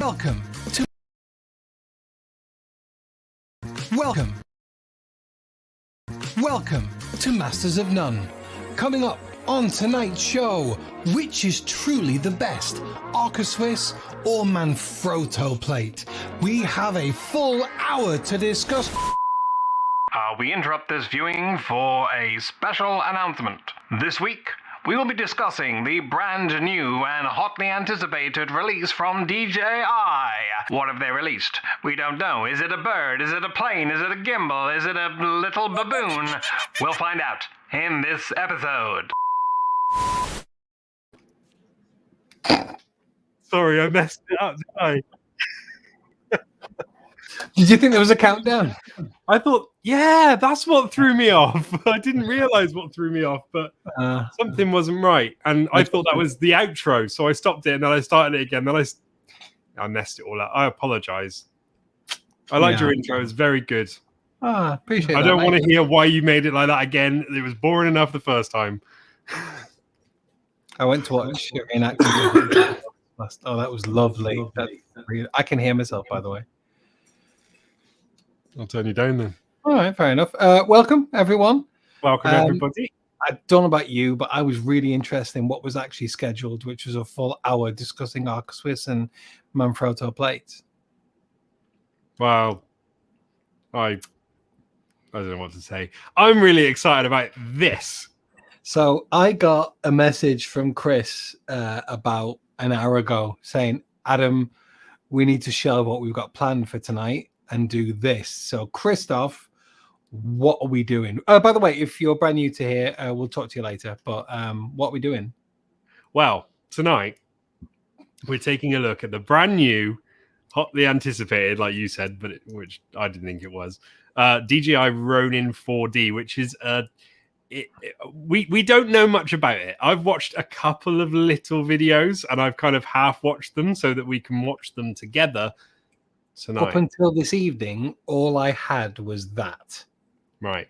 Welcome to Welcome to Masters of None. Coming up on tonight's show, which is truly the best, Arca Swiss or Manfrotto plate? We have a full hour to discuss. We interrupt this viewing for a special announcement. This week, we will be discussing the brand new and hotly anticipated release from DJI. What have they released? We don't know. Is it a bird? Is it a plane? Is it a gimbal? Is it a little baboon? We'll find out in this episode. Sorry, I messed it up, didn't I? Did you think there was a countdown? I thought, yeah, that's what threw me off. I didn't realize what threw me off, but something wasn't right. And I thought that was the outro, so I stopped it and then I started it again. Then I messed it all up. I apologize. I liked your intro. It was very good. Appreciate it. I don't want to hear why you made it like that again. It was boring enough the first time. I went to watch reenactment. Oh, that was lovely. I can hear myself, by the way. I'll turn you down then. All right, fair enough. Welcome, everyone. Welcome, everybody. I don't know about you, but I was really interested in what was actually scheduled, which was a full hour discussing Arca Swiss and Manfrotto plates. Well, I don't know what to say. I'm really excited about this. So I got a message from Chris about an hour ago saying, Adam, we need to shelve what we've got planned for tonight and do this. So Christoph, what are we doing? By the way, if you're brand new to here, we'll talk to you later. But what are we doing? Well, tonight we're taking a look at the brand new, hotly anticipated, like you said, but which I didn't think it was, DJI Ronin 4D, which is we don't know much about it. I've watched a couple of little videos and I've kind of half watched them so that we can watch them together tonight. Up until this evening, all I had was that. Right.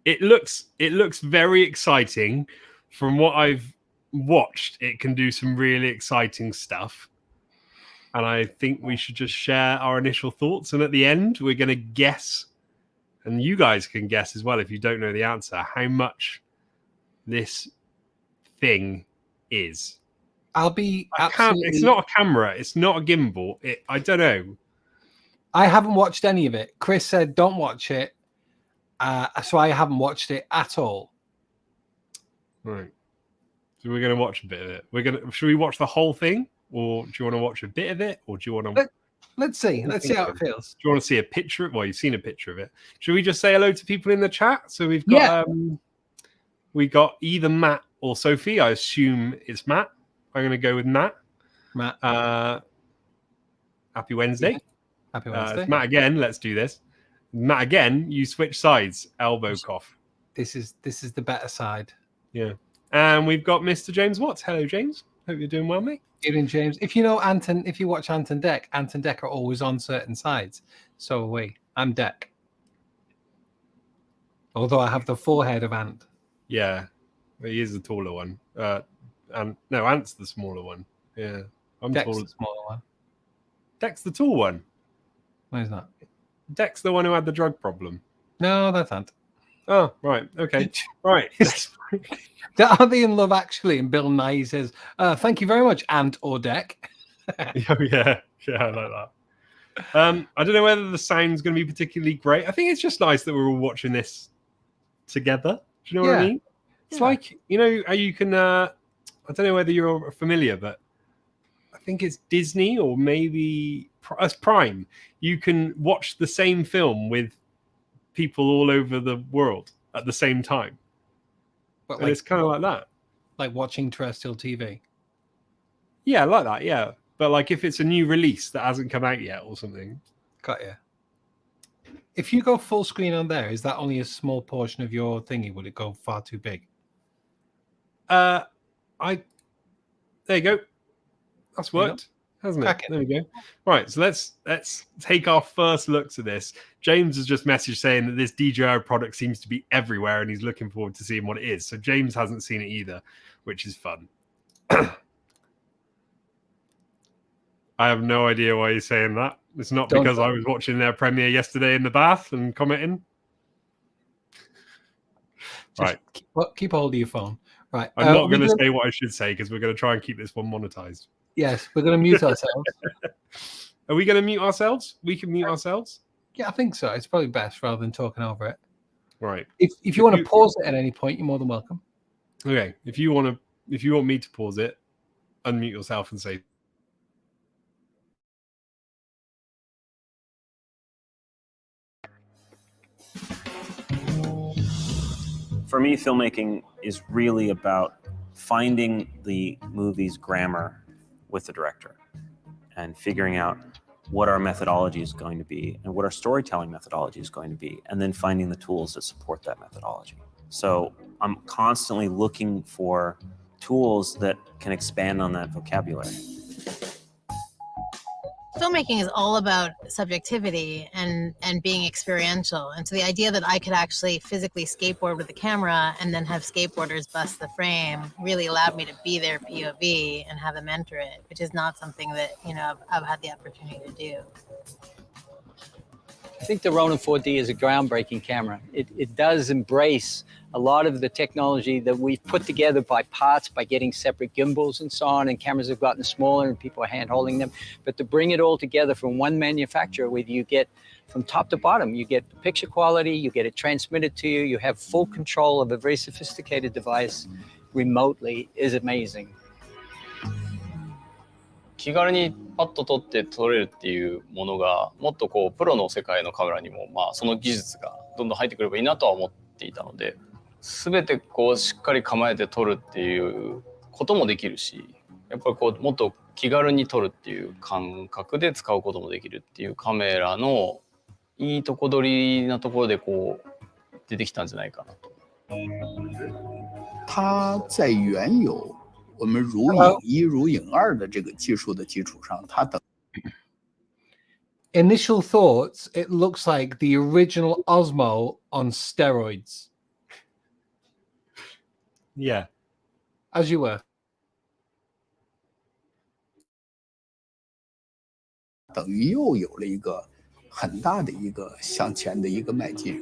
It looks very exciting. From what I've watched, it can do some really exciting stuff. And I think we should just share our initial thoughts. And at the end, we're going to guess, and you guys can guess as well if you don't know the answer, how much this thing is. I'll be It's not a camera. It's not a gimbal. I don't know. I haven't watched any of it. Chris said don't watch it. So I haven't watched it at all. Right. So we're going to watch a bit of it. Should we watch the whole thing? Or do you want to watch a bit of it? Or do you want to... Let's see. Let's see how it feels. Do you want to see a picture? Well, you've seen a picture of it. Should we just say hello to people in the chat? So we've got we got either Matt or Sophie. I assume it's Matt. I'm going to go with Matt. Matt. Happy Wednesday. Happy Wednesday. Matt again. Let's do this. Matt again. You switch sides. Elbow cough. This is the better side. Yeah. And we've got Mr. James Watts. Hello, James. Hope you're doing well, mate. Evening, James. If you know Anton, if you watch Anton Deck are always on certain sides. So are we. I'm Deck. Although I have the forehead of Ant. Yeah. He is the taller one. No, Ant's the smaller one. Yeah. I'm Deck's taller. the smaller one. Deck's the tall one. No, he's not. Deck's the one who had the drug problem. No, that's Ant. Oh, right. Okay. Right. Are they in Love Actually? And Bill Nye says, thank you very much, Ant or Deck. Oh, yeah. Yeah, I like that. I don't know whether the sound's going to be particularly great. I think it's just nice that we're all watching this together. Do you know what I mean? It's like, you know, how you can, I don't know whether you're familiar, but I think it's Disney or maybe Prime. You can watch the same film with people all over the world at the same time. But and it's kind of like that. Like watching terrestrial TV. Yeah, like that, yeah. But like if it's a new release that hasn't come out yet or something. Got you. If you go full screen on there, is that only a small portion of your thingy? Would it go far too big? There you go. That's worked, hasn't it? There we go. Right, so let's take our first looks at this. James has just messaged saying that this DJI product seems to be everywhere and he's looking forward to seeing what it is. So James hasn't seen it either, which is fun. I have no idea why you're saying that. It's not Don't because say- I was watching their premiere yesterday in the bath and commenting. Just Right. keep hold of your phone. Right. I'm not going to gonna- say what I should say because we're going to try and keep this one monetized. Yes, we're going to mute ourselves. Are we going to mute ourselves? We can mute ourselves? Yeah, I think so. It's probably best rather than talking over it. Right. If you want to pause it at any point, you're more than welcome. Okay. If you want me to pause it, unmute yourself and say. For me, filmmaking is really about finding the movie's grammar with the director and figuring out what our methodology is going to be and what our storytelling methodology is going to be, and then finding the tools that support that methodology. So I'm constantly looking for tools that can expand on that vocabulary. Filmmaking is all about subjectivity and being experiential. And so the idea that I could actually physically skateboard with the camera and then have skateboarders bust the frame really allowed me to be their POV and have them enter it, which is not something that, I've had the opportunity to do. I think the Ronin 4D is a groundbreaking camera. It does embrace a lot of the technology that we've put together by parts, by getting separate gimbals and so on, and cameras have gotten smaller and people are hand holding them. But to bring it all together from one manufacturer, where you get from top to bottom, you get picture quality, you get it transmitted to you, you have full control of a very sophisticated device remotely, is amazing. 気軽にパッと撮って撮れるっていうものがもっとこうプロの世界のカメラにもその技術がどんどん入ってくればいいなとは思っていたので、全てこうしっかり構えて撮るっていうこともできるし、やっぱりこうもっと気軽に撮るっていう感覚で使うこともできるっていうカメラのいいとこ取りなところでこう出てきたんじゃないかなと。它在原有我们如影一、如影二的这个技术的基础上，它等。Initial thoughts, it looks like the original Osmo on steroids. Yeah. As you were. 等于又有了一个很大的一个向前的一个迈进，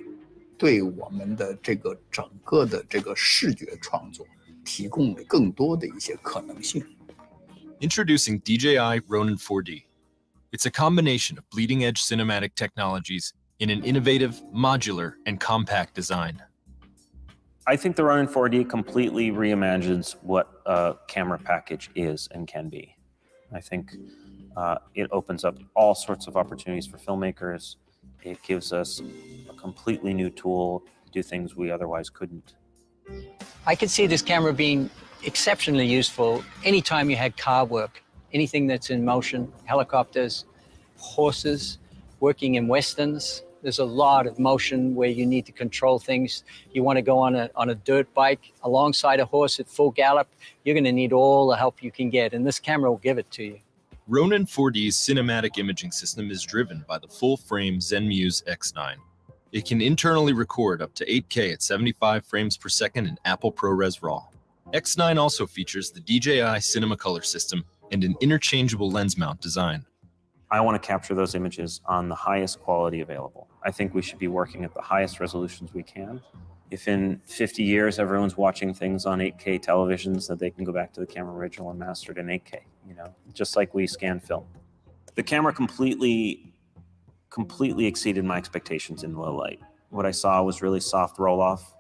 对我们的这个整个的这个视觉创作提供了更多的一些可能性。Introducing DJI Ronin 4D. It's a combination of bleeding-edge cinematic technologies in an innovative, modular, and compact design. I think the Ronin 4D completely reimagines what a camera package is and can be. I think it opens up all sorts of opportunities for filmmakers. It gives us a completely new tool to do things we otherwise couldn't. I could see this camera being exceptionally useful anytime you had car work, anything that's in motion, helicopters, horses, working in westerns. There's a lot of motion where you need to control things. You want to go on a dirt bike alongside a horse at full gallop, you're going to need all the help you can get, and this camera will give it to you. Ronin 4D's cinematic imaging system is driven by the full-frame ZenMuse X9. It can internally record up to 8K at 75 frames per second in Apple ProRes RAW. X9 also features the DJI Cinemacolor system and an interchangeable lens mount design. I want to capture those images on the highest quality available. I think we should be working at the highest resolutions we can. If in 50 years everyone's watching things on 8K televisions, that they can go back to the camera original and master it in 8K, just like we scan film. The camera completely exceeded my expectations in low light. What I saw was really soft roll-off,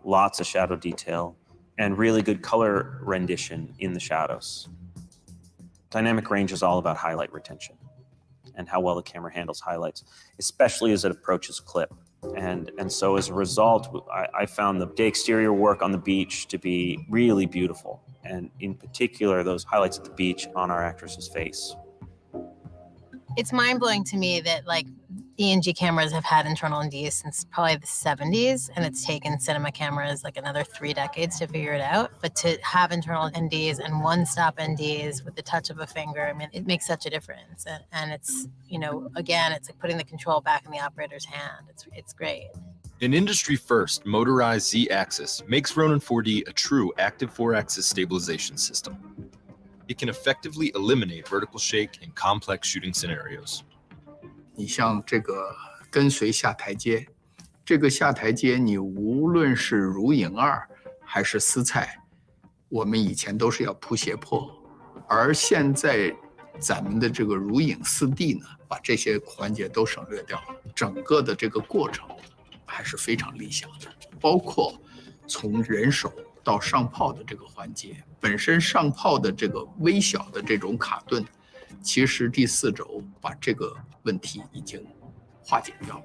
lots of shadow detail, and really good color rendition in the shadows. Dynamic range is all about highlight retention and how well the camera handles highlights, especially as it approaches clip. And so as a result, I found the exterior work on the beach to be really beautiful. And in particular, those highlights at the beach on our actress's face. It's mind-blowing to me that ENG cameras have had internal NDs since probably the 70s, and it's taken cinema cameras another 3 decades to figure it out. But to have internal NDs and one-stop NDs with the touch of a finger, it makes such a difference. And it's, again, it's like putting the control back in the operator's hand. It's great. An industry-first motorized Z-axis makes Ronin 4D a true active 4-axis stabilization system. It can effectively eliminate vertical shake in complex shooting scenarios. 你像这个跟随下台阶，这个下台阶你无论是如影2还是丝菜，我们以前都是要铺斜坡，而现在咱们的这个如影4D 呢，把这些环节都省略掉了，整个的这个过程还是非常理想的，包括从人手到上炮的这个环节，本身上炮的这个微小的这种卡顿，其实第4轴把这个问题已经化解掉。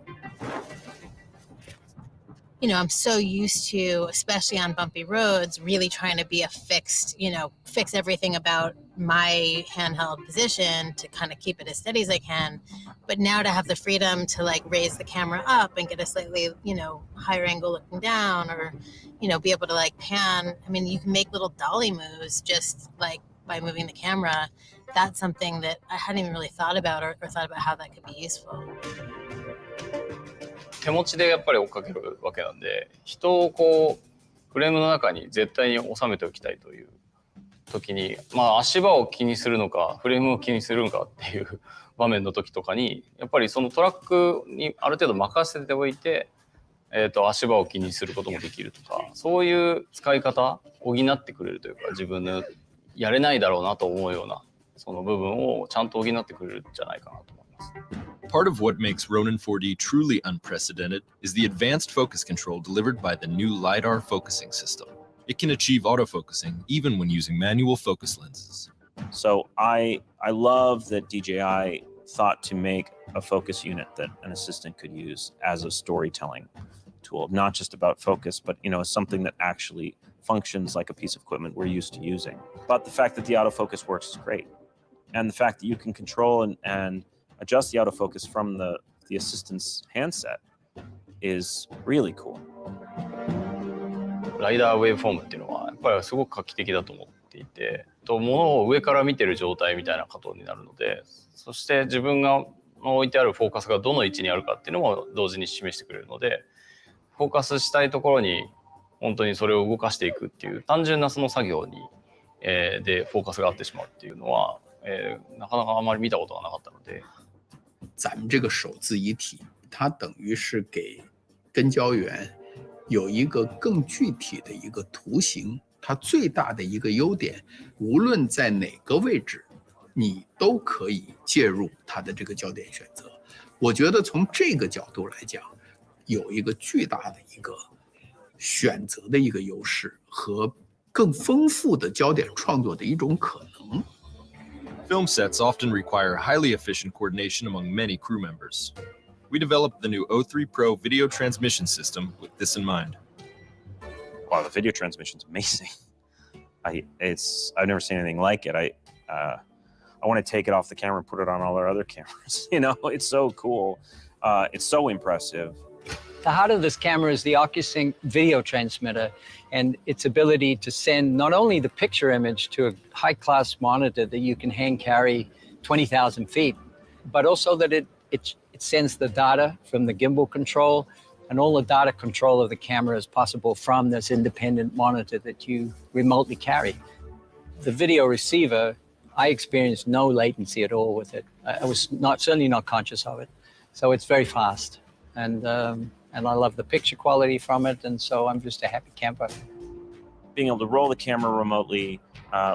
You know, I'm so used to, especially on bumpy roads, really trying to be a fixed, fix everything about my handheld position to kind of keep it as steady as I can. But now to have the freedom to like raise the camera up and get a slightly, higher angle looking down, or, be able to like pan. I mean, you can make little dolly moves just like by moving the camera. That's something that I hadn't even really thought about or thought about how that could be useful. 手持ちでやっぱり追っかけるわけなんで、人をこうフレームの中に絶対に収めておきたいという時に、足場を気にするのかフレームを気にするのかっていう場面の時とかに、やっぱりそのトラックにある程度任せておいて、足場を気にすることもできるとか、そういう使い方を補ってくれるというか、自分のやれないだろうなと思うようなその部分をちゃんと補ってくれるんじゃないかなと思います。Part of what makes Ronin 4D truly unprecedented is the advanced focus control delivered by the new LiDAR focusing system. It can achieve autofocusing even when using manual focus lenses. So I love that DJI thought to make a focus unit that an assistant could use as a storytelling tool, not just about focus, but something that actually functions like a piece of equipment we're used to using. But the fact that the autofocus works is great. And the fact that you can control and adjust the autofocus from the assistant's handset is really cool. ライダーウェーブフォームっていうのはやっぱりすごく画期的だと思っていて、物を上から見てる状態みたいなことになるので、そして自分が置いてあるフォーカスがどの位置にあるかっていうのも同時に示してくれるので、フォーカスしたいところに本当にそれを動かしていくっていう単純なその作業に、でフォーカスが合ってしまうっていうのは、なかなかあまり見たことがなかったので。咱们这个手自一体，它等于是给跟焦员有一个更具体的一个图形。它最大的一个优点，无论在哪个位置，你都可以介入它的这个焦点选择。我觉得从这个角度来讲，有一个巨大的一个选择的一个优势和更丰富的焦点创作的一种可能。Film sets often require highly efficient coordination among many crew members. We developed the new O3 Pro video transmission system with this in mind. Wow, the video transmission is amazing. I've never seen anything like it. I want to take it off the camera and put it on all our other cameras. It's so cool. It's so impressive. The heart of this camera is the OcuSync video transmitter and its ability to send not only the picture image to a high-class monitor that you can hand carry 20,000 feet, but also that it sends the data from the gimbal control, and all the data control of the camera is possible from this independent monitor that you remotely carry. The video receiver, I experienced no latency at all with it. I was certainly not conscious of it. So it's very fast. And I love the picture quality from it, and so I'm just a happy camper. Being able to roll the camera remotely,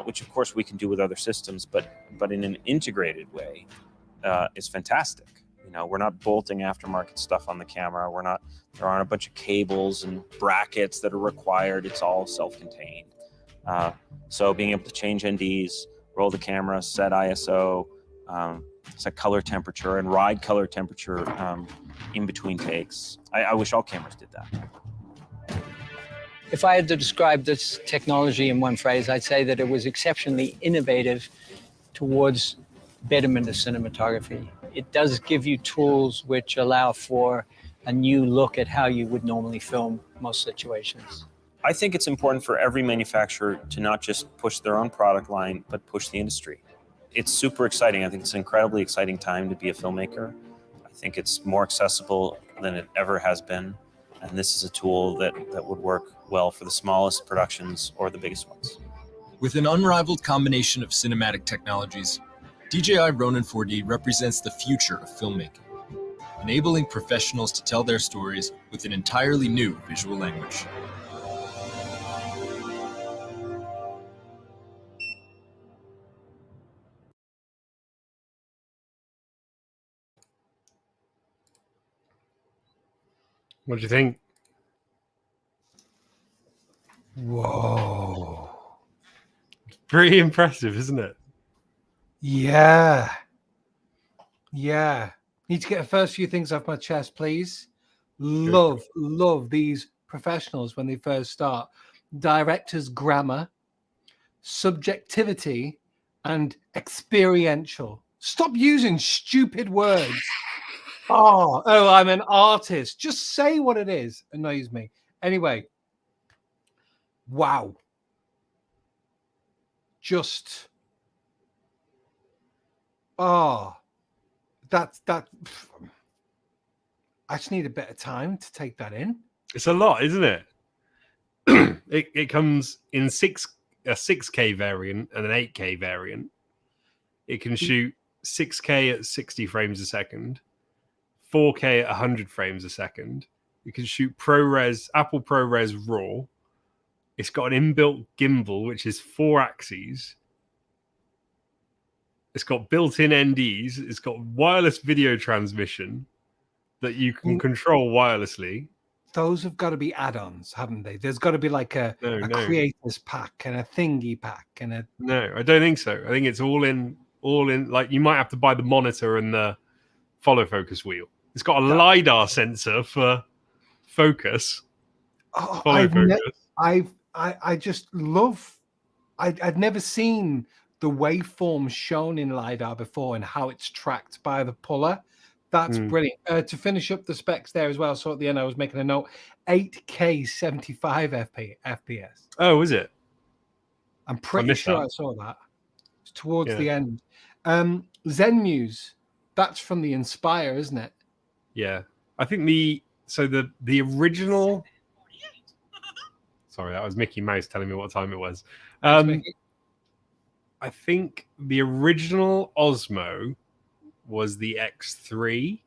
which of course we can do with other systems, but in an integrated way, is fantastic. We're not bolting aftermarket stuff on the camera. There aren't a bunch of cables and brackets that are required. It's all self-contained. So being able to change NDs, roll the camera, set ISO, set color temperature, and ride color temperature in between takes. I wish all cameras did that. If I had to describe this technology in one phrase, I'd say that it was exceptionally innovative towards betterment of cinematography. It does give you tools which allow for a new look at how you would normally film most situations. I think it's important for every manufacturer to not just push their own product line, but push the industry. It's super exciting. I think it's an incredibly exciting time to be a filmmaker. I think it's more accessible than it ever has been. And this is a tool that would work well for the smallest productions or the biggest ones. With an unrivaled combination of cinematic technologies, DJI Ronin 4D represents the future of filmmaking, enabling professionals to tell their stories with an entirely new visual language. What do you think? Whoa. Pretty impressive, isn't it? Yeah. Yeah. Need to get the first few things off my chest, please. Love these professionals when they first start. Director's grammar, subjectivity, and experiential. Stop using stupid words. Oh, I'm an artist. Just say what it is. Annoys me. Anyway. Wow. Just. Oh. That. I just need a bit of time to take that in. It's a lot, isn't it? It comes in a 6K variant and an 8K variant. It can shoot 6K at 60 frames a second, 4K at 100 frames a second. You can shoot ProRes, Apple ProRes RAW. It's got an inbuilt gimbal, which is 4 axes. It's got built-in NDs. It's got wireless video transmission that you can control wirelessly. Those have got to be add-ons, haven't they? There's got to be like a creators pack and a thingy pack and a. No, I don't think so. I think it's all in. Like you might have to buy the monitor and the follow focus wheel. It's got a LiDAR sensor for focus. Oh, follow focus. I just love. I'd never seen the waveform shown in LiDAR before and how it's tracked by the puller. That's brilliant. To finish up the specs there as well. So at the end, I was making a note: 8K 75 FPS. Oh, is it? I'm pretty sure I saw that. It's towards the end. Zen Muse. That's from the Inspire, isn't it? Yeah, I think the original. Sorry, that was Mickey Mouse telling me what time it was. I think the original Osmo was the X3.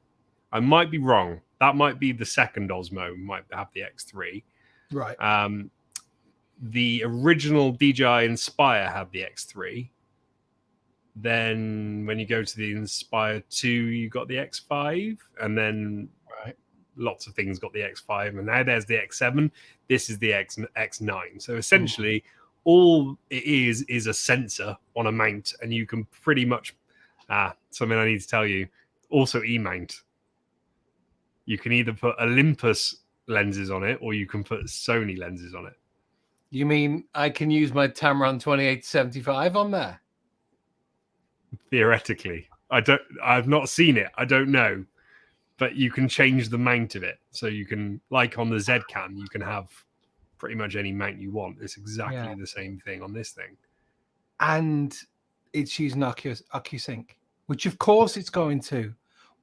I might be wrong. That might be the second Osmo. Might have the X3. Right. The original DJI Inspire had the X3. Then when you go to the Inspire 2, you got the X5, and then lots of things got the X5, and now there's the X7. This is the X9. So essentially, all it is a sensor on a mount, and you can pretty much something I need to tell you. Also, E-mount. You can either put Olympus lenses on it, or you can put Sony lenses on it. You mean I can use my Tamron 28-75 on there? Theoretically, I've not seen it. I don't know, but you can change the mount of it. So you can, like on the Z-Cam, you can have pretty much any mount you want. It's exactly the same thing on this thing. And it's using OcuSync, which of course it's going to.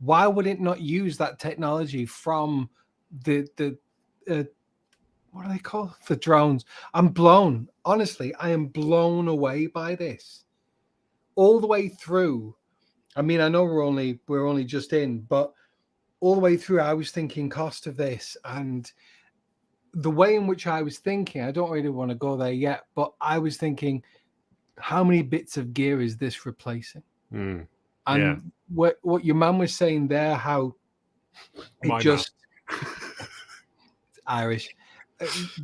Why would it not use that technology from the what do they call the drones? I'm blown. Honestly, I am blown away by this. All the way through. I mean, I know we're only just in, but all the way through, I was thinking cost of this, and the way in which I was thinking, I don't really want to go there yet, but I was thinking, how many bits of gear is this replacing? And what your man was saying there, how it just it's Irish.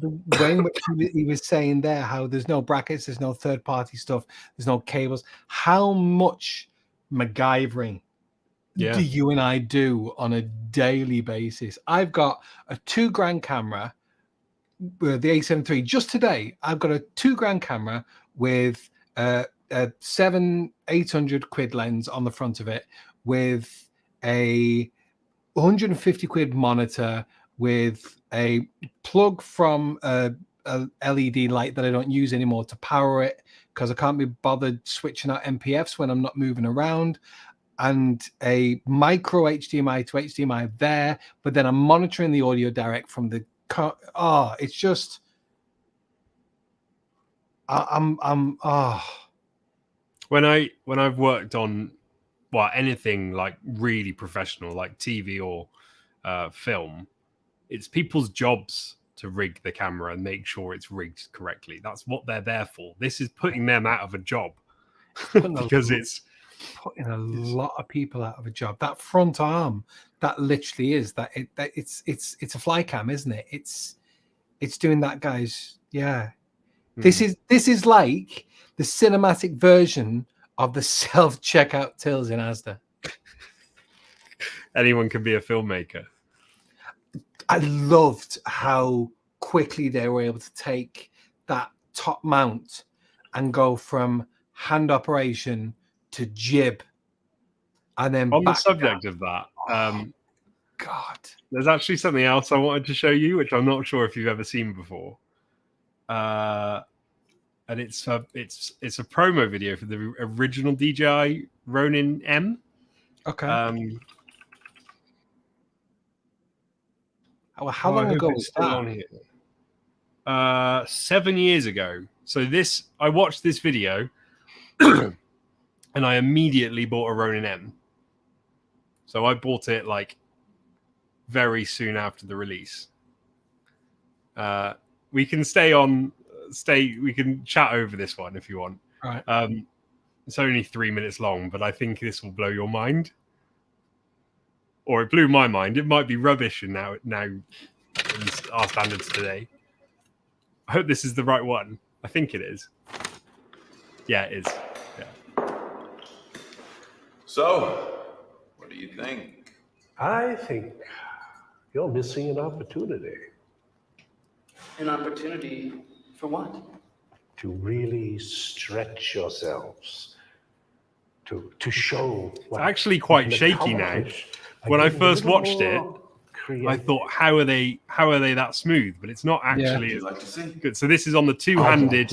The way in which he was saying there, how there's no brackets, there's no third-party stuff, there's no cables. How much MacGyvering do you and I do on a daily basis? I've got a $2,000 camera, the A7 III. Just today, I've got a $2,000 camera with a 700-800 quid lens on the front of it, with a 150 quid monitor, with a plug from a LED light that I don't use anymore to power it because I can't be bothered switching out MPFs when I'm not moving around, and a micro HDMI to HDMI there, but then I'm monitoring the audio direct from the car. It's just I'm When I've worked on anything like really professional, like TV or film, it's people's jobs to rig the camera and make sure it's rigged correctly. That's what they're there for. This is putting them out of a job because it's putting a lot of people out of a job. That front arm, that literally is it's a fly cam, isn't it? It's doing that, guys. Yeah. This is like the cinematic version of the self-checkout tills in Asda. Anyone can be a filmmaker. I loved how quickly they were able to take that top mount and go from hand operation to jib, and then on the back subject down. of that, God, there's actually something else I wanted to show you, which I'm not sure if you've ever seen before. And it's a promo video for the original DJI Ronin M. Okay. How long ago was that? 7 years ago. So I watched this video and I immediately bought a Ronin M. So I bought it like very soon after the release. We can we can chat over this one if you want. All right. It's only 3 minutes long, but I think this will blow your mind. Or it blew my mind. It might be rubbish now in our standards today. I hope this is the right one. I think it is. Yeah, it is. Yeah. So, what do you think? I think you're missing an opportunity. An opportunity for what? To really stretch yourselves. To show what it's actually quite shaky now. When I first watched it, I thought, how are they that smooth? But it's not actually good. So this is on the two-handed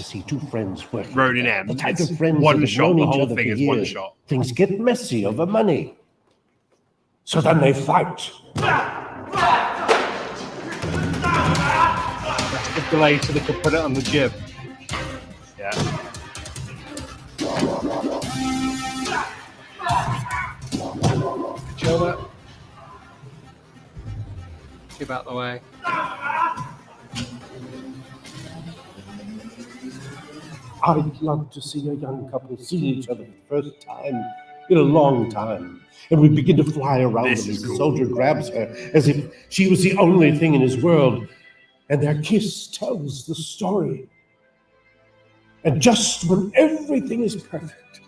Ronin M. It's one shot. The whole thing is one shot. Things get messy over money. So then they fight. That's the delay so they could put it on the jib. Yeah. Show that. Keep out the way. I'd love to see a young couple see each other for the first time in a long time. And we begin to fly around them as the soldier grabs her as if she was the only thing in his world. And their kiss tells the story. And just when everything is perfect,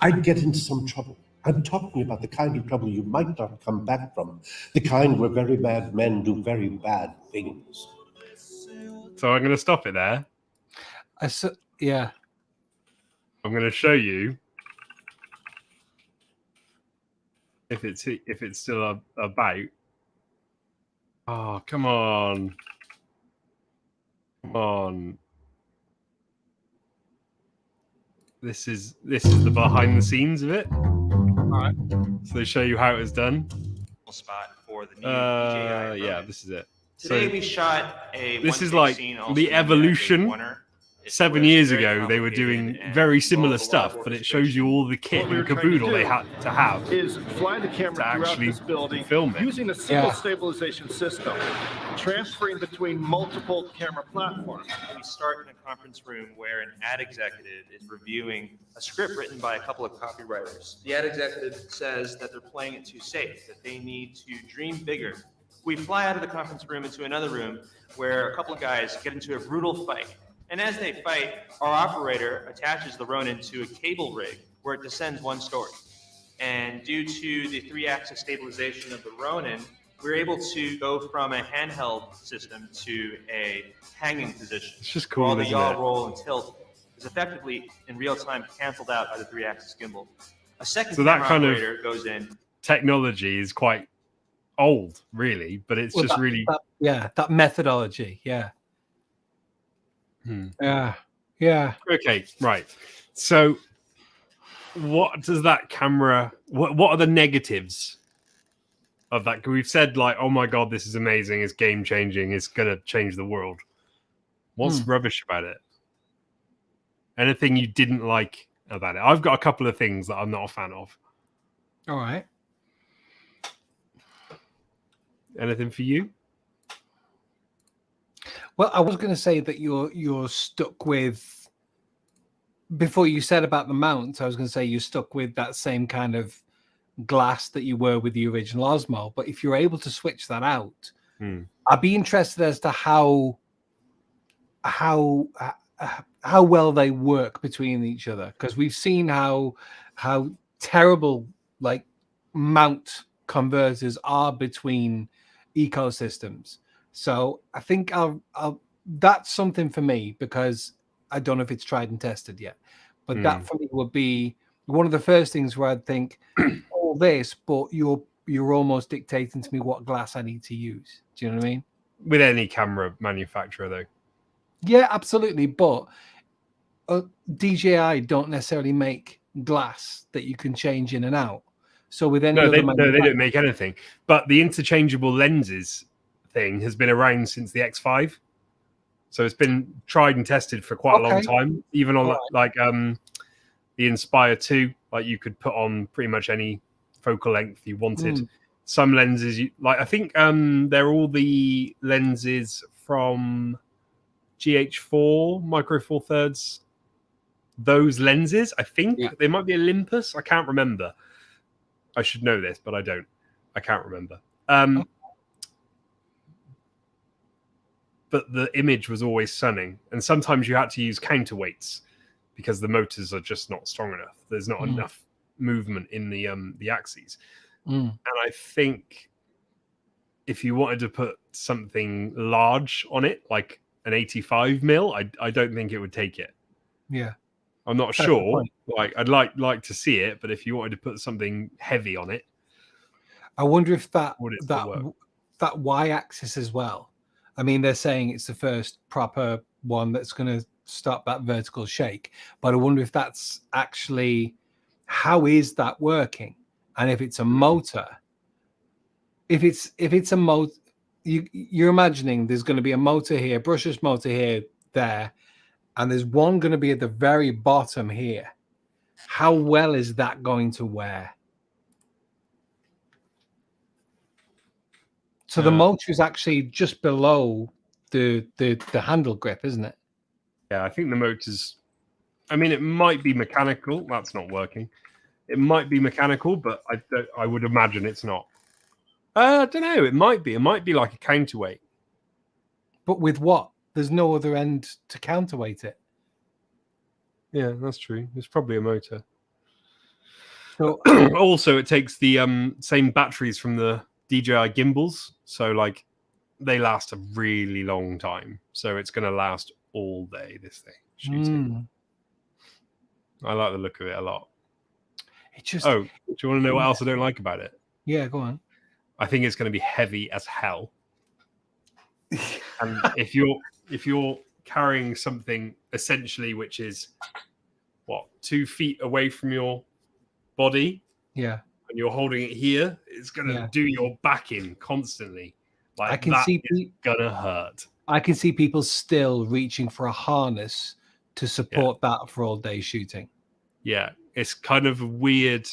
I'd get into some trouble. I'm talking about the kind of trouble you might not come back from. The kind where very bad men do very bad things. So I'm going to stop it there. Yeah. I'm going to show you if it's still about. Oh, come on. Come on. This is the behind the scenes of it. All right. So they show you how it was done. Spot for the new DJI yeah, this is it. Today So we shot a this is like the evolution. 7 years ago, they were doing very similar stuff, but it shows you all the kit and caboodle they had to have is fly the camera to throughout actually this building film it. using a single stabilization system, transferring between multiple camera platforms. We start in a conference room where an ad executive is reviewing a script written by a couple of copywriters. The ad executive says that they're playing it too safe, that they need to dream bigger. We fly out of the conference room into another room where a couple of guys get into a brutal fight. And as they fight, our operator attaches the Ronin to a cable rig where it descends one story. And due to the 3-axis stabilization of the Ronin, we're able to go from a handheld system to a hanging position. It's just cool, While the isn't yaw, it? roll, and tilt is effectively in real time canceled out by the 3-axis gimbal. A second So that camera kind of operator goes in. technology is quite old, really, but it's just really that methodology. Yeah. Yeah. Okay, right. So what does that camera what are the negatives of that? We've said like, oh my god, this is amazing, it's game changing, it's gonna change the world. What's rubbish about it? Anything you didn't like about it? I've got a couple of things that I'm not a fan of. All right. Anything for you? Well, I was going to say that you're stuck with. Before you said about the mount, I was going to say you're stuck with that same kind of glass that you were with the original Osmo. But if you're able to switch that out, I'd be interested as to how well they work between each other, because we've seen how terrible like mount converters are between ecosystems. So I think I'll that's something for me, because I don't know if it's tried and tested yet, but that for me would be one of the first things where I'd think all this, but you're almost dictating to me what glass I need to use. Do you know what I mean? With any camera manufacturer, though. Yeah, absolutely. But DJI don't necessarily make glass that you can change in and out. So with any they don't make anything. But the interchangeable lenses thing has been around since the X5. So it's been tried and tested for quite a long time. Even on the Inspire 2, like you could put on pretty much any focal length you wanted. Some lenses, I think they're all the lenses from GH4 Micro Four Thirds. Those lenses, I think they might be Olympus. I can't remember. I should know this, but I don't. I can't remember. But the image was always stunning, and sometimes you had to use counterweights because the motors are just not strong enough. There's not enough movement in the axes. And I think if you wanted to put something large on it, like an 85 mil, I don't think it would take it. Yeah, I'm not sure. Like, I'd like to see it, but if you wanted to put something heavy on it, I wonder if that y-axis as well. I mean, they're saying it's the first proper one that's going to stop that vertical shake, but I wonder if that's actually, how is that working? And if it's a motor, if it's a motor, you're imagining there's going to be a motor here, brushless motor here, there, and there's one going to be at the very bottom here. How well is that going to wear? So the motor is actually just below the handle grip, isn't it? Yeah, I think the motor's, I mean, it might be mechanical. That's not working. It might be mechanical, but I would imagine it's not. I don't know. It might be. It might be like a counterweight. But with what? There's no other end to counterweight it. Yeah, that's true. It's probably a motor. So also, it takes the same batteries from the DJI gimbals, so like they last a really long time. So it's going to last all day. This thing shooting. I like the look of it a lot. It just. Oh, do you want to know what else I don't like about it? Yeah, go on. I think it's going to be heavy as hell. And if you're carrying something essentially which is 2 feet away from your body, and you're holding it here, it's going to do your back in constantly. Like, I can see it's gonna hurt. I can see people still reaching for a harness to support that for all day shooting. Yeah, it's kind of weird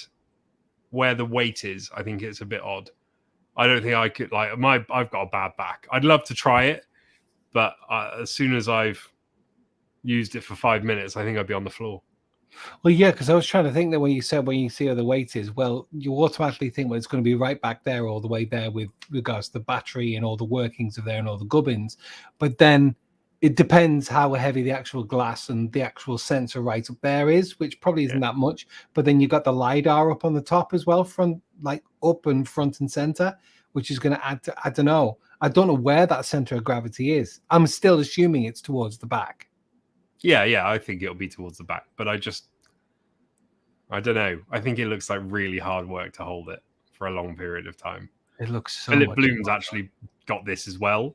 where the weight is. I think it's a bit odd. I don't think I could, I've got a bad back. I'd love to try it, but as soon as I've used it for 5 minutes, I think I'd be on the floor. Well, yeah, because I was trying to think that when you see how the weight is, well, you automatically think, well, it's going to be right back there, all the way there with regards to the battery and all the workings of there and all the gubbins. But then it depends how heavy the actual glass and the actual sensor right up there is, which probably isn't that much. But then you got the LiDAR up on the top as well, up and front and center, which is going to add to, I don't know where that center of gravity is. I'm still assuming it's towards the back. Yeah, I think it'll be towards the back, but I don't know. I think it looks like really hard work to hold it for a long period of time. It looks so Philip much Bloom's actually got this as well.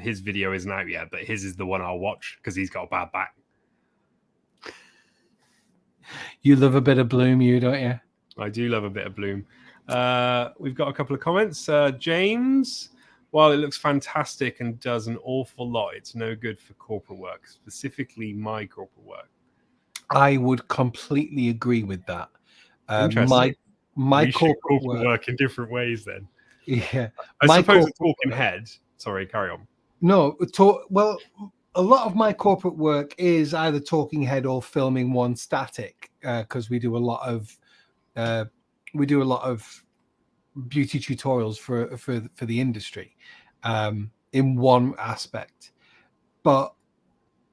His video isn't out yet, but his is the one I'll watch because he's got a bad back. You love a bit of Bloom, don't you? I do love a bit of Bloom. We've got a couple of comments. James, while it looks fantastic and does an awful lot, it's no good for corporate work, specifically my corporate work. I would completely agree with that. Interesting. My we shoot corporate work in different ways then. Yeah. I My suppose a corporate talking work- head. Sorry, carry on. No, well, a lot of my corporate work is either talking head or filming one static, because we do a lot of beauty tutorials for the industry, in one aspect. But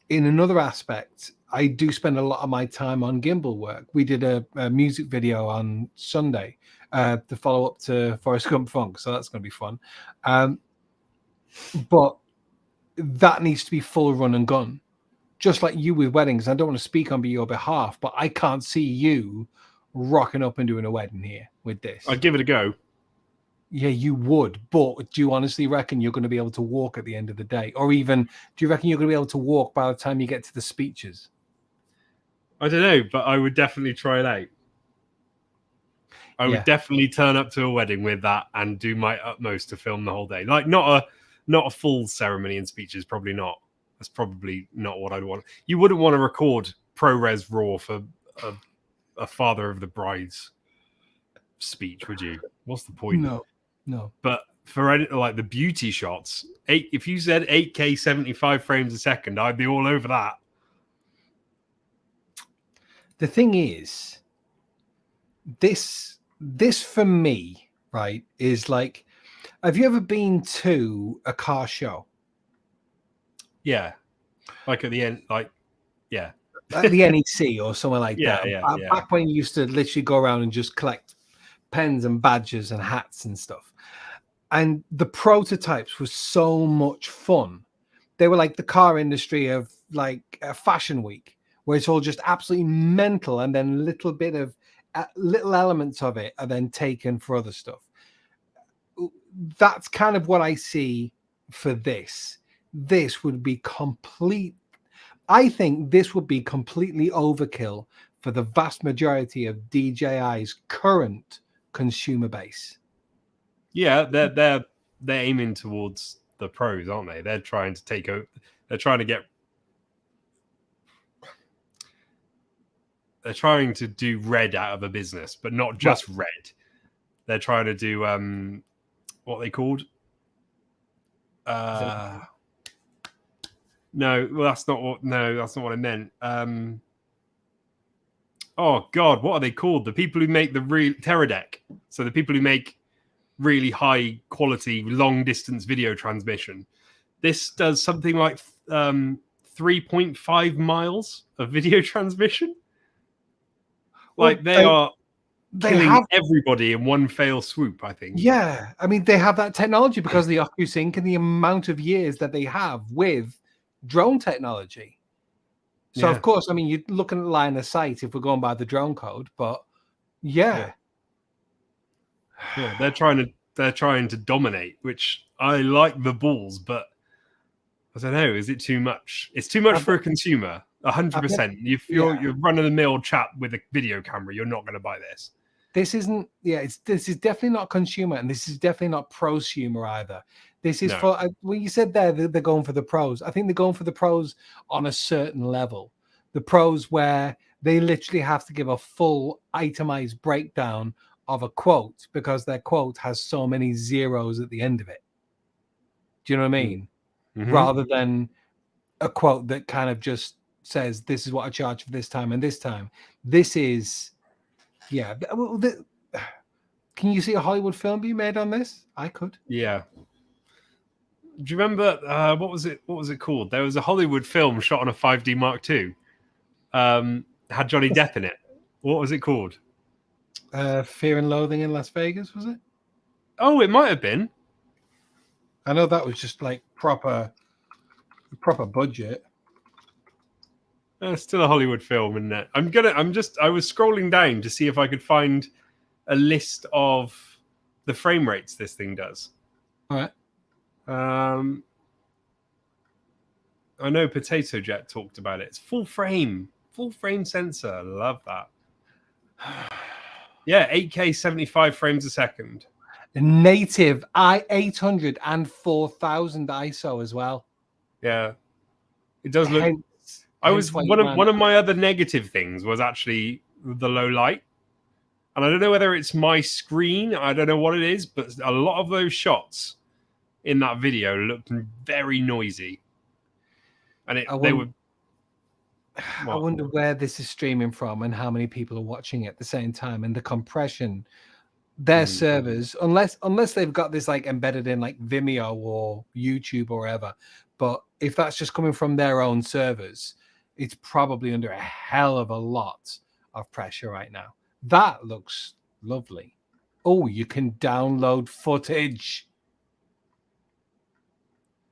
in another aspect, I do spend a lot of my time on gimbal work. We did a music video on Sunday, to follow up to Forrest Gump Funk, so that's going to be fun. But that needs to be full run and gun, just like you with weddings. I don't want to speak on your behalf, but I can't see you rocking up and doing a wedding here with this. I'd give it a go. Yeah, you would, but do you honestly reckon you're going to be able to walk at the end of the day? Or even, do you reckon you're going to be able to walk by the time you get to the speeches? I don't know, but I would definitely try it out. I would definitely turn up to a wedding with that and do my utmost to film the whole day. Like not a full ceremony and speeches, probably not. That's probably not what I'd want. You wouldn't want to record ProRes RAW for a father of the bride's speech, would you? What's the point? No. But for like the beauty shots, if you said 8K 75 frames a second, I'd be all over that. The thing is, this for me, right, is like, have you ever been to a car show? Yeah. Like at the end, like, yeah. At the NEC or somewhere like Yeah, that. yeah. Back when you used to literally go around and just collect pens and badges and hats and stuff. And the prototypes were so much fun. They were like the car industry of like a fashion week, where it's all just absolutely mental, and then little elements of it are then taken for other stuff. That's kind of what I see for this. This would be I think this would be completely overkill for the vast majority of DJI's current consumer base. Yeah, they're aiming towards the pros, aren't they? They're trying to take over. They're trying to do red out of a business, but not just red. They're trying to do what they called. No, well, that's not what I meant. Oh God, what are they called? The people who make the real Teradek. So the people who make really high quality, long distance video transmission. This does something like 3.5 miles of video transmission. Like they are killing everybody in one fell swoop, I think. Yeah, I mean, they have that technology because of the OcuSync and the amount of years that they have with drone technology. So of course, I mean, you're looking at line of sight if we're going by the drone code, but yeah. They're trying to dominate, which I like the balls, but I don't know, is it too much? It's too much for a consumer. 100%. If you're run of the mill chap with a video camera, you're not going to buy this. This isn't. This is definitely not consumer, and this is definitely not prosumer either. This is for. When you said they're going for the pros, I think they're going for the pros on a certain level. The pros where they literally have to give a full itemized breakdown of a quote because their quote has so many zeros at the end of it. Do you know what I mean? Mm-hmm. Rather than a quote that kind of just says, this is what I charge for this time and this time. This is, can you see a Hollywood film being made on this? I could. Yeah. Do you remember, what was it called? There was a Hollywood film shot on a 5D Mark II. Had Johnny Depp in it. What was it called? Fear and Loathing in Las Vegas, was it? Oh, it might have been. I know that was just like proper budget. Still a Hollywood film, isn't it? I was scrolling down to see if I could find a list of the frame rates this thing does. All right. I know Potato Jet talked about it. It's full frame sensor. Love that. Yeah, 8K 75 frames a second. Native 800 and 4000 ISO as well. Yeah, it does look. I was Hence why you one ran- of my other negative things was actually the low light. And I don't know whether it's my screen, I don't know what it is, but a lot of those shots in that video looked very noisy. And they were. I wonder where this is streaming from and how many people are watching it at the same time, and the compression. Their servers, unless they've got this like embedded in like Vimeo or YouTube or whatever, but if that's just coming from their own servers, it's probably under a hell of a lot of pressure right now. That looks lovely. Oh, you can download footage.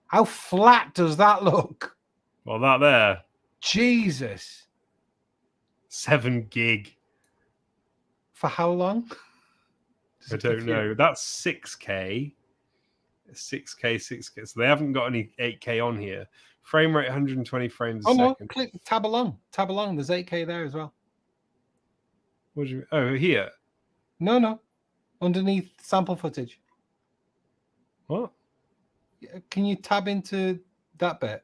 How flat does that look? Well, that there. Jesus. 7 gig. For how long? I don't know. That's 6K. 6K. So they haven't got any 8K on here. Frame rate 120 frames a second. No, click tab along. Tab along. There's 8K there as well. What do you? Oh, here. No. Underneath sample footage. What? Can you tab into that bit?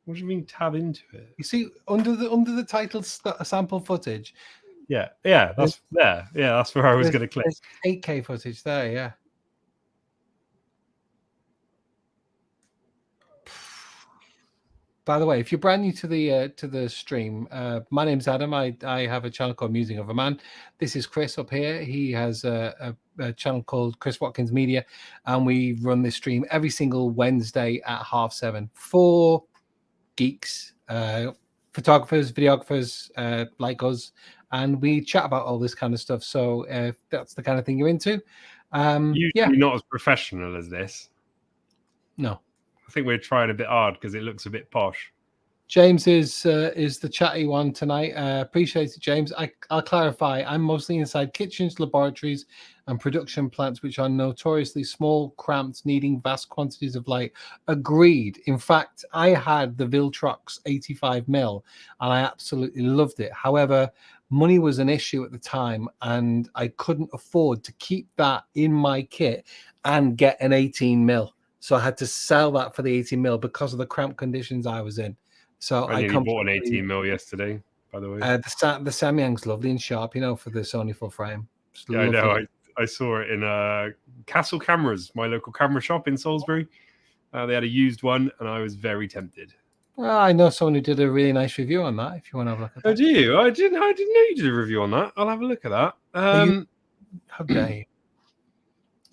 What do you mean tab into it? You see under the title sample footage. Yeah, that's there. Yeah, that's where I was going to click. There's 8K footage there, yeah. By the way, if you're brand new to the stream, my name's Adam. I have a channel called Musing of a Man. This is Chris up here. He has a channel called Chris Watkins Media, and we run this stream every single Wednesday at 7:30 for geeks, photographers, videographers like us, and we chat about all this kind of stuff. So if that's the kind of thing you're into, usually not as professional as this. No. I think we're trying a bit hard because it looks a bit posh. James is the chatty one tonight. Appreciate it, James. I'll clarify. I'm mostly inside kitchens, laboratories, and production plants, which are notoriously small, cramped, needing vast quantities of light. Agreed. In fact, I had the Viltrox 85mm, and I absolutely loved it. However, money was an issue at the time, and I couldn't afford to keep that in my kit and get an 18mm. So I had to sell that for the 18mm because of the cramped conditions I was in. So I nearly bought an 18mm yesterday, by the way. The Samyang's lovely and sharp, for the Sony full frame. Yeah, I know. I saw it in Castle Cameras, my local camera shop in Salisbury. They had a used one, and I was very tempted. Well, I know someone who did a really nice review on that. If you want to have a look at that. Oh, do you? I didn't know you did a review on that. I'll have a look at that. How dare you?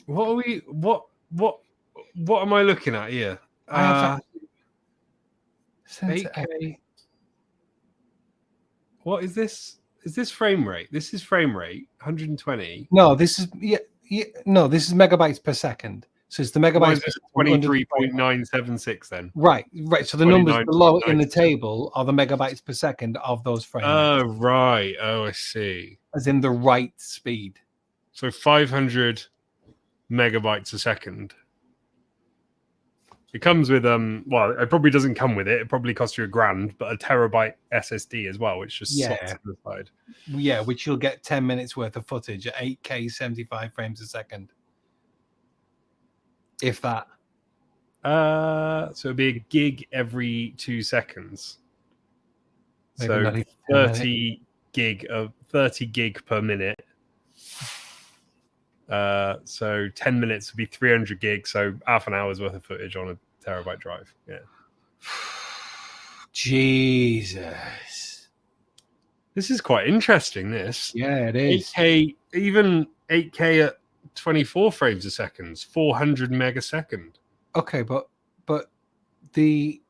What are we? What am I looking at here? 8K. What is this? Is this frame rate? This is frame rate 120. No, this is no, this is megabytes per second. So it's the megabytes. 23.976 then. Right. So the numbers below in the table are the megabytes per second of those frames. Oh, right. Oh, I see. As in the right speed. So 500 megabytes a second. It comes with well, it probably doesn't come with it. It probably costs you $1,000, but a terabyte SSD as well, which just slots to the side. Yeah, which you'll get 10 minutes worth of footage at 8K 75 frames a second. If that. So it'd be a gig every 2 seconds. Maybe so 30 gig per minute. So 10 minutes would be 300 gigs, so half an hour's worth of footage on a terabyte drive. Yeah. Jesus. This is quite interesting, this. Yeah, it is. 8K, even 8K at 24 frames a second, 400 megasecond. Okay, but the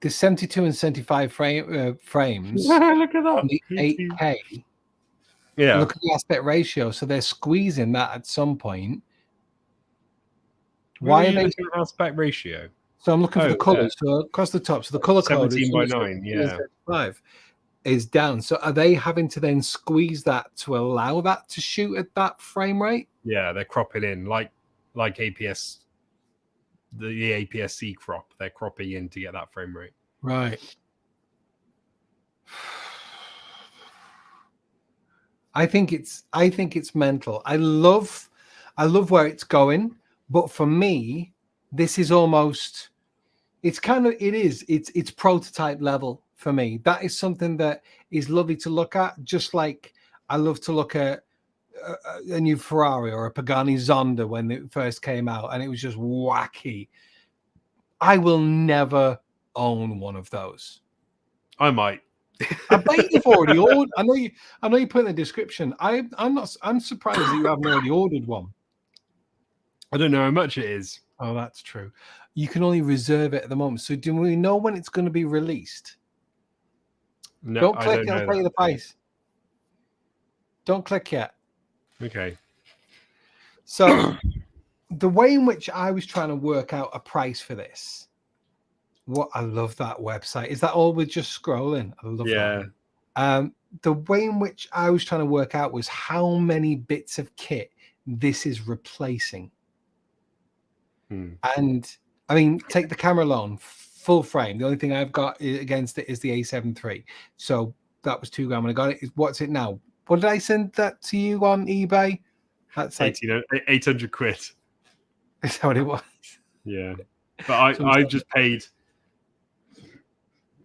72 and 75 frames. Look at that. The 8K. Yeah. Look at the aspect ratio. So they're squeezing that at some point. Why are they looking at aspect ratio? So I'm looking for the colors. So across the top. So the color code 17:9. Yeah. 5 is down. So are they having to then squeeze that to allow that to shoot at that frame rate? Yeah, they're cropping in like APS, the APS-C crop. They're cropping in to get that frame rate. Right. I think it's mental. I love where it's going, but for me, this is almost It's it's prototype level for me. That is something that is lovely to look at, just like I love to look at a new Ferrari or a Pagani Zonda when it first came out, and it was just wacky. I will never own one of those. I might. I bet you've already ordered. I know you put in the description. I'm surprised that you haven't already ordered one. I don't know how much it is. Oh, that's true. You can only reserve it at the moment. So do we know when it's going to be released? No, Don't I click. don't I'll know tell you that. the price. Don't click yet. Okay. So the way in which I was trying to work out a price for this, I love that website. Is that all with just scrolling? I love that. The way in which I was trying to work out was how many bits of kit this is replacing. And I mean, take the camera alone, full frame. The only thing I've got against it is the A7 III. So that was $2,000 when I got it. What's it now? What did I send that to you on eBay? That's like 800 quid. Is that what it was? Yeah. But I just paid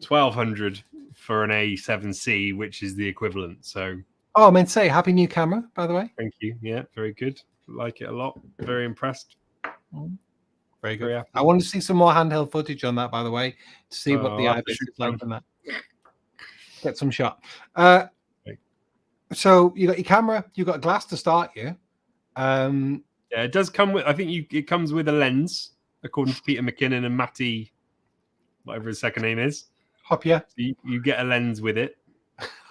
1,200 for an A7C, which is the equivalent. So. Oh, I meant to say, happy new camera, by the way. Thank you. Yeah, very good. Like it a lot. Very impressed. Very good. I want to see some more handheld footage on that, by the way, to see what the IBIS is like on that. Get some shot. So you got your camera, you got glass to start you. Yeah, it does come with. I think it comes with a lens, according to Peter McKinnon and Matty, whatever his second name is. Hop, yeah. So you get a lens with it,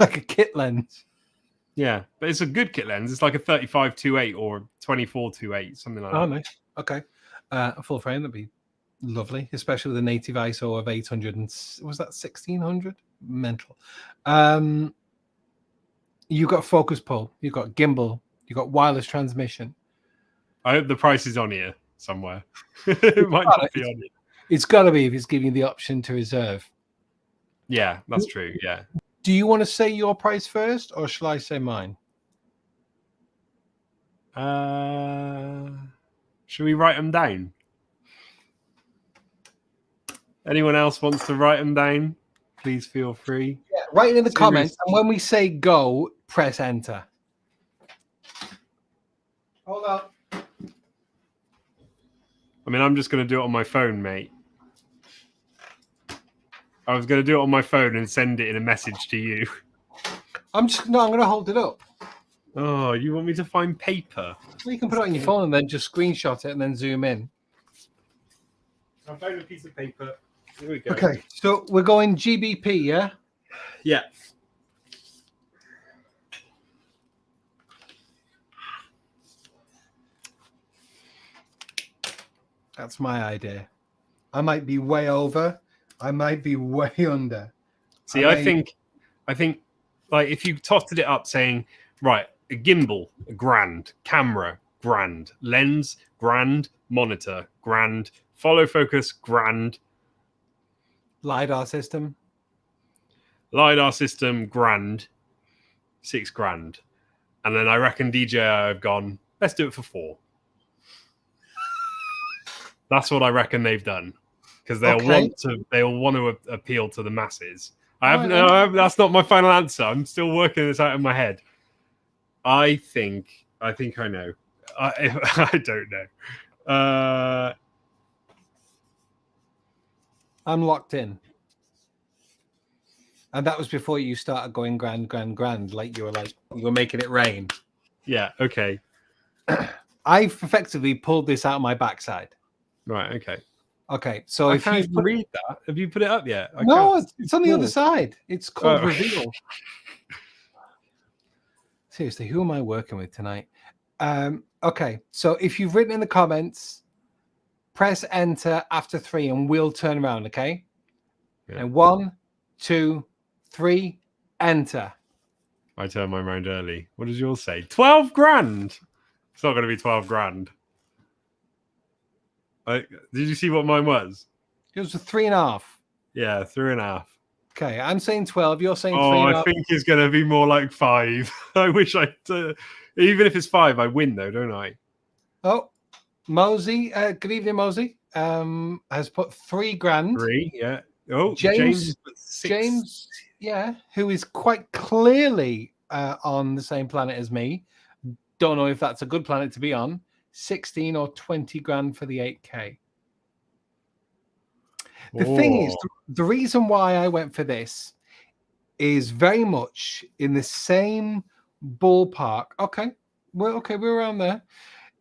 like a kit lens. Yeah, but it's a good kit lens. It's like a 35-2.8 or 24-2.8, something like that. Oh, nice. Okay. A full frame, that'd be lovely, especially with a native ISO of 800 and was that 1600? Mental. You got focus pull, you got gimbal, you got wireless transmission. I hope the price is on here somewhere. It might not be on here. It's got to be if it's giving you the option to reserve. Yeah, that's true. Yeah. Do you want to say your price first, or shall I say mine? Should we write them down? Anyone else wants to write them down? Please feel free. Yeah, write it in the comments, and when we say go, press enter. Hold up. I mean, I'm just going to do it on my phone, mate. I was going to do it on my phone and send it in a message to you. I'm going to hold it up. Oh, you want me to find paper? Well, you can put it on your phone and then just screenshot it and then zoom in. I found a piece of paper. Here we go. Okay, so we're going GBP, yeah? Yeah. That's my idea. I might be way over. I might be way under. See, I think like if you totted it up saying, right, a gimbal, a grand, camera, grand, lens, grand, monitor, grand, follow focus, grand, LiDAR system, grand, $6,000. And then I reckon DJI have gone, let's do it for $4,000. That's what I reckon they've done. Because they'll want to appeal to the masses. That's not my final answer. I'm still working this out in my head. I think I know. I don't know. I'm locked in. And that was before you started going grand, like you were making it rain. Yeah, okay. I've effectively pulled this out of my backside. Right, okay. Okay, so if you read that, have you put it up yet? No, it's on the other side. It's called Reveal. Seriously, who am I working with tonight? Okay, so if you've written in the comments, press enter after 3 and we'll turn around, okay? Yeah. And 1, 2, 3, enter. I turned mine around early. What does yours say? $12,000. It's not going to be $12,000. Did you see what mine was? It was a 3.5. Yeah, 3.5. Okay, I'm saying 12. You're saying 3.5. Oh, I think it's going to be more like 5. I wish even if it's 5, I win though, don't I? Oh, Mosey. Good evening, Mosey. has put $3,000. 3, yeah. Oh, James, put 6. James, yeah, who is quite clearly on the same planet as me. Don't know if that's a good planet to be on. 16 or 20 grand for the 8K. The thing is, the reason why I went for this is very much in the same ballpark. Okay, we're around there.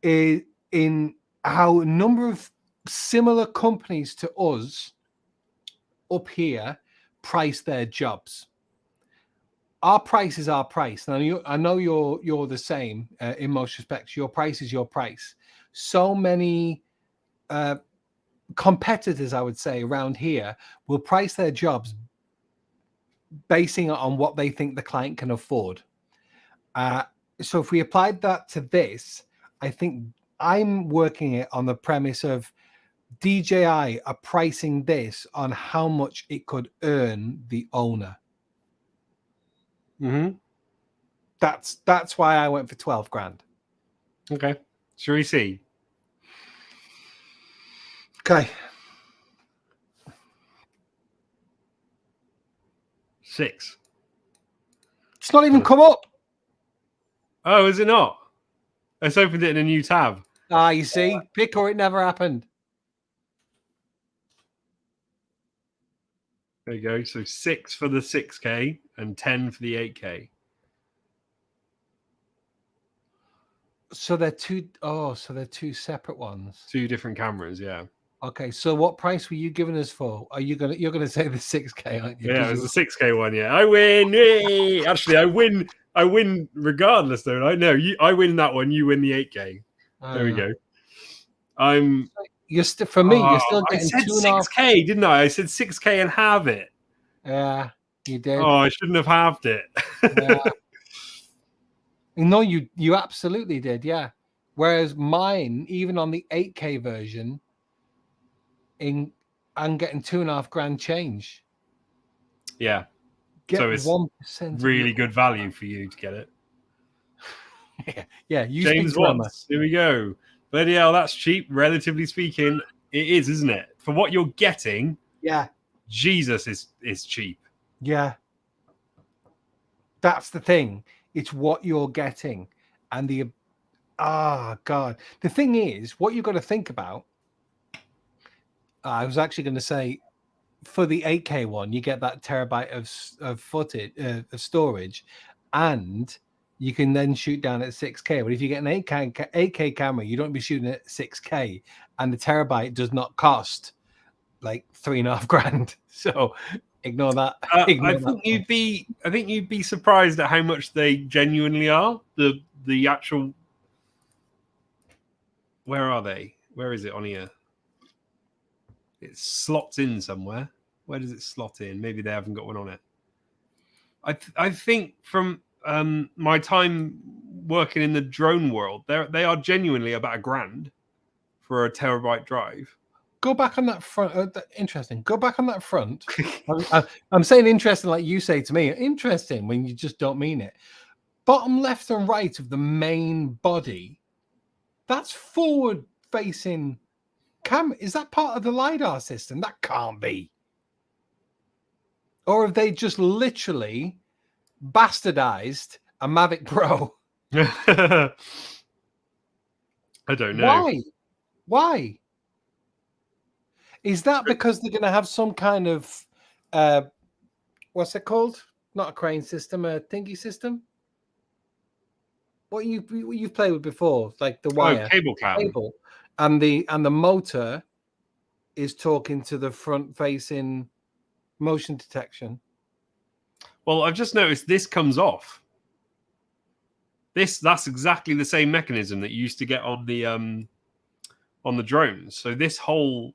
In how a number of similar companies to us up here price their jobs. Our price is our price. Now, I know you're the same in most respects. Your price is your price. So many competitors, I would say, around here will price their jobs basing it on what they think the client can afford. So if we applied that to this, I think I'm working it on the premise of DJI are pricing this on how much it could earn the owner. Mm-hmm. That's why I went for 12 grand. Okay. Shall we see? Okay. 6. It's not even come up. Oh, is it not? I just opened it in a new tab. Ah, you see, pick or it never happened. There you go. So 6 for the 6K and 10 for the 8K. So they're two. Oh, so they're two separate ones. 2 different cameras, yeah. Okay, so what price were you giving us for? You're gonna say the 6K, aren't you? Yeah, it was the 6K one. Yeah, I win. Yay! Actually, I win. I win regardless, don't I? No, I win that one. You win the 8K. There we go. You're still for me. You're still getting I said 2.5. 6K, didn't I? I said 6K and halve it. Yeah, you did. Oh, I shouldn't have halved it. Yeah. No, you absolutely did. Yeah. Whereas mine, even on the 8K version, I'm getting 2.5 grand change. Yeah. Get so it's 1% really good value for you to get it. Yeah, you James speak to Emma. Watts. Here we go. Bloody hell, that's cheap, relatively speaking. It is, isn't it? For what you're getting, yeah, Jesus is cheap. Yeah. That's the thing. It's what you're getting. And God. The thing is, what you've got to think about, I was actually going to say, for the 8K one, you get that terabyte of footage, of storage, and you can then shoot down at 6K. But if you get an 8K camera, you don't be shooting at 6K, and the terabyte does not cost like 3.5 grand. So ignore that. I think you'd be surprised at how much they genuinely are. The actual, where are they? Where is it on here? It slots in somewhere. Where does it slot in? Maybe they haven't got one on it. I think from my time working in the drone world, they are genuinely about $1 grand for a terabyte drive. Go back on that front. Interesting. Go back on that front. I'm saying interesting, like you say to me. Interesting when you just don't mean it. Bottom left and right of the main body. That's forward-facing camera. Is that part of the LiDAR system? That can't be. Or have they just literally bastardized a Mavic Pro? I don't know. Why? Is that because they're going to have some kind of what's it called? Not a crane system, a thingy system. What you've played with before, like the wire cable cam. cable, and the motor is talking to the front-facing motion detection. Well, I've just noticed this comes off. That's exactly the same mechanism that you used to get on the drones. So this whole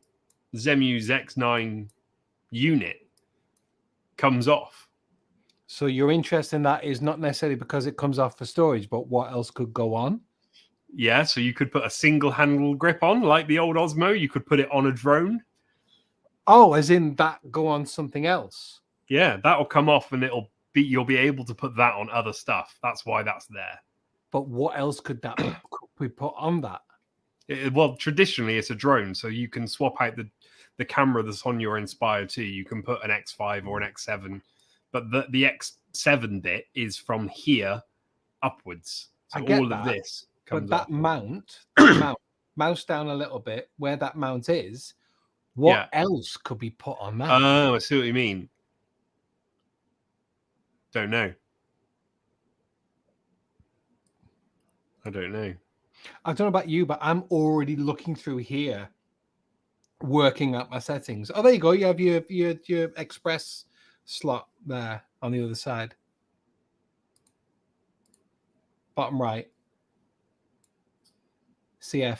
Zenmuse X9 unit comes off. So your interest in that is not necessarily because it comes off for storage, but what else could go on? Yeah, so you could put a single handle grip on, like the old Osmo. You could put it on a drone. Oh, as in that go on something else. Yeah, that'll come off and you'll be able to put that on other stuff. That's why that's there. But what else could that be put on that? Well, traditionally it's a drone, so you can swap out the camera that's on your Inspire 2. You can put an X5 or an X7, but the X7 bit is from here upwards. So I get all that, of this comes but off. that mount, mouse down a little bit where that mount is. What else could be put on that? Oh, I see what you mean. Don't know. I don't know. I don't know about you, but I'm already looking through here, working out my settings. Oh, there you go. You have your express slot there on the other side, bottom right. CF.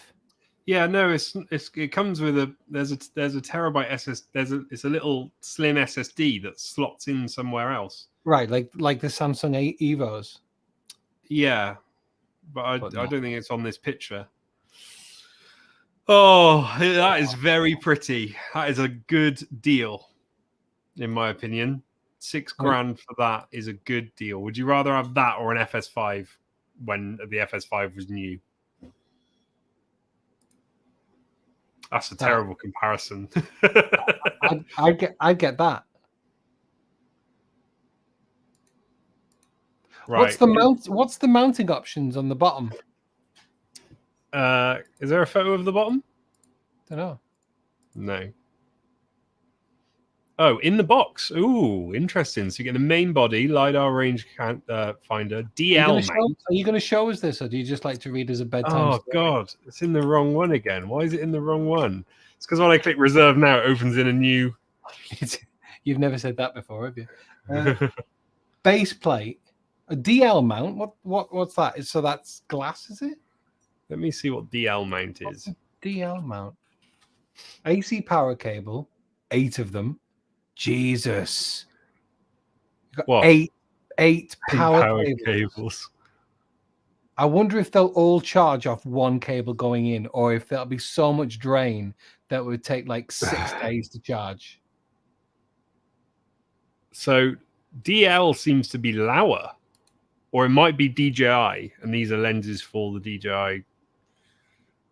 Yeah, no, it comes with there's a terabyte it's a little slim SSD that slots in somewhere else. Right, like the Samsung Evos. Yeah, but I don't think it's on this picture. Oh, that is very pretty. That is a good deal, in my opinion. $6,000 for that is a good deal. Would you rather have that or an FS5 when the FS5 was new? That's a terrible comparison. I get that. Right. What's the mounting options on the bottom? Is there a photo of the bottom? Don't know. No. Oh, in the box. Ooh, interesting. So you get the main body, LiDAR range finder, DL mount. Are you going to show us this, or do you just like to read as a bedtime Oh, story? God. It's in the wrong one again. Why is it in the wrong one? It's because when I click reserve now, it opens in a new... You've never said that before, have you? Base plate. A DL mount? What's that? So that's glass, is it? Let me see what DL mount is. DL mount. AC power cable. 8 of them. Jesus. You've got What? eight power cables. I wonder if they'll all charge off one cable going in, or if there'll be so much drain that it would take like 6 days to charge. So DL seems to be Lauer, or it might be DJI, and these are lenses for the DJI.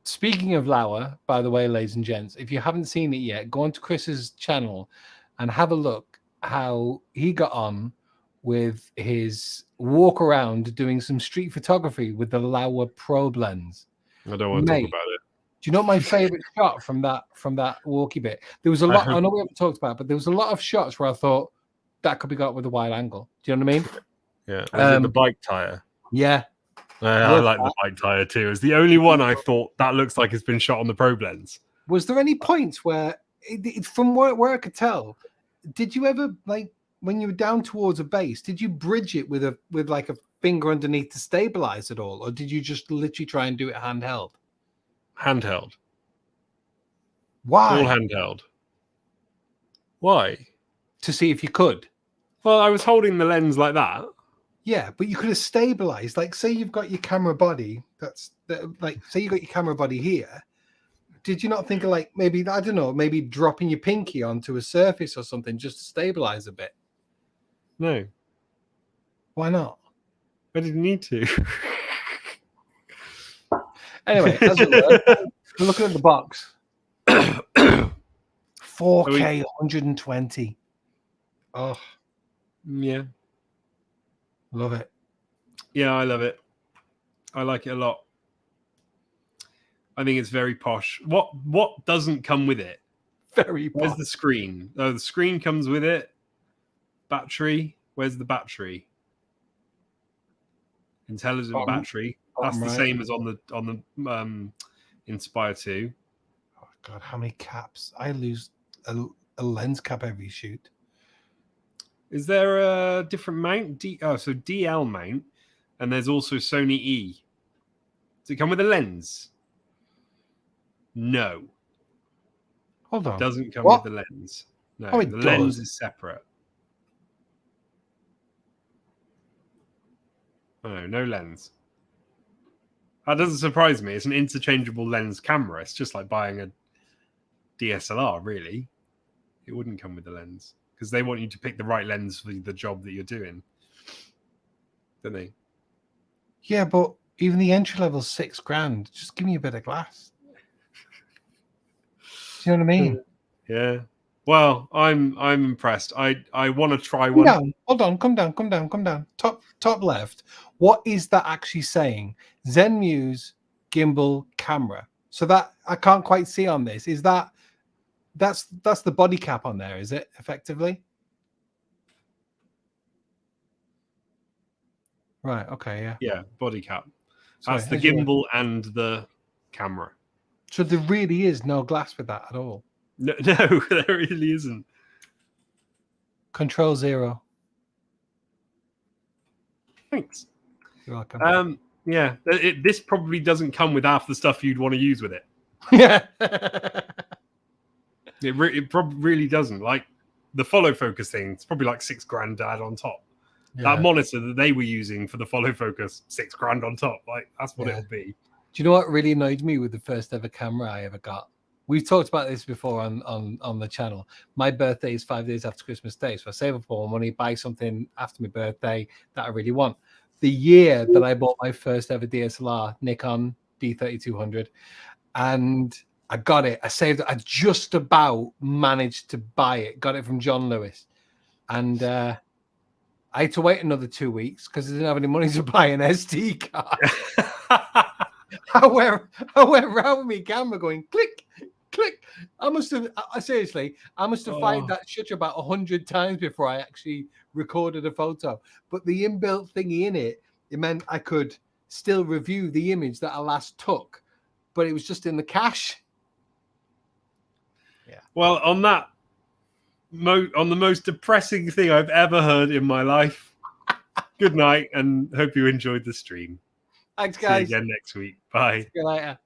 Speaking of Lauer, by the way, ladies and gents, if you haven't seen it yet, go on to Chris's channel and have a look how he got on with his walk around doing some street photography with the Lauer probe lens. I don't want to talk about it. Do you know my favorite shot from that walkie bit? There was a lot. I know we haven't talked about it, but there was a lot of shots where I thought that could be got with a wide angle. Do you know what I mean? Yeah. Was it the bike tire? Yeah. I like the bike tire too. It's the only one I thought that looks like it's been shot on the probe lens. Was there any points where, from where I could tell, did you ever, like, when you were down towards a base, did you bridge it with like a finger underneath to stabilize it all, or did you just literally try and do it handheld? Handheld. Why? All handheld. Why? To see if you could. Well, I was holding the lens like that. Yeah, but you could have stabilized. Like, say you've got your camera body. Say you got your camera body here. Did you not think of, like, maybe, I don't know, maybe dropping your pinky onto a surface or something just to stabilize a bit? No. Why not? I didn't need to. Anyway, as it were, we're looking at the box. 4K 120. Oh. Yeah. Love it. Yeah, I love it. I like it a lot. I think it's very posh. What doesn't come with it? Very posh. Where's the screen? Oh, the screen comes with it. Battery. Where's the battery? Intelligent battery. That's the same as on the Inspire 2. Oh God, how many caps? I lose a lens cap every shoot. Is there a different mount? So DL mount, and there's also Sony E. Does it come with a lens? No. Hold on. It doesn't come with the lens. No, the lens is separate. No lens. That doesn't surprise me. It's an interchangeable lens camera. It's just like buying a DSLR, really. It wouldn't come with the lens because they want you to pick the right lens for the job that you're doing, don't they? Yeah, but even the entry level's $6,000. Just give me a bit of glass. Do you know what I mean? Yeah. Well, I'm impressed. I want to try Come one. down. Hold on. Come down. Top left. What is that actually saying? Zenmuse gimbal camera. So that I can't quite see on this. Is that's the body cap on there? Is it effectively? Right. Okay. Yeah. Yeah, body cap. Sorry, That's the as you were. gimbal and the camera. So there really is no glass with that at all. No, there really isn't. Control 0. Thanks. You're welcome. Yeah, this probably doesn't come with half the stuff you'd want to use with it. Yeah. It probably really doesn't. Like the follow focus thing, it's probably like $6,000 add on top. Yeah. That monitor that they were using for the follow focus, $6,000 on top. Like that's what Yeah. it'll be. Do you know what really annoyed me with the first ever camera I ever got? We've talked about this before on the channel. My birthday is 5 days after Christmas Day, so I save up all my money, buy something after my birthday that I really want. The year that I bought my first ever DSLR, Nikon D3200, and I got it. I saved it. I just about managed to buy it. Got it from John Lewis, and I had to wait another 2 weeks because I didn't have any money to buy an SD card. I went around with my camera going click, click. I must have seriously, I must have fired that shutter about 100 times before I actually recorded a photo. But the inbuilt thingy in it meant I could still review the image that I last took, but it was just in the cache. Yeah. Well, on that, on the most depressing thing I've ever heard in my life. Good night, and hope you enjoyed the stream. Thanks, guys. See you again next week. Bye. See you later.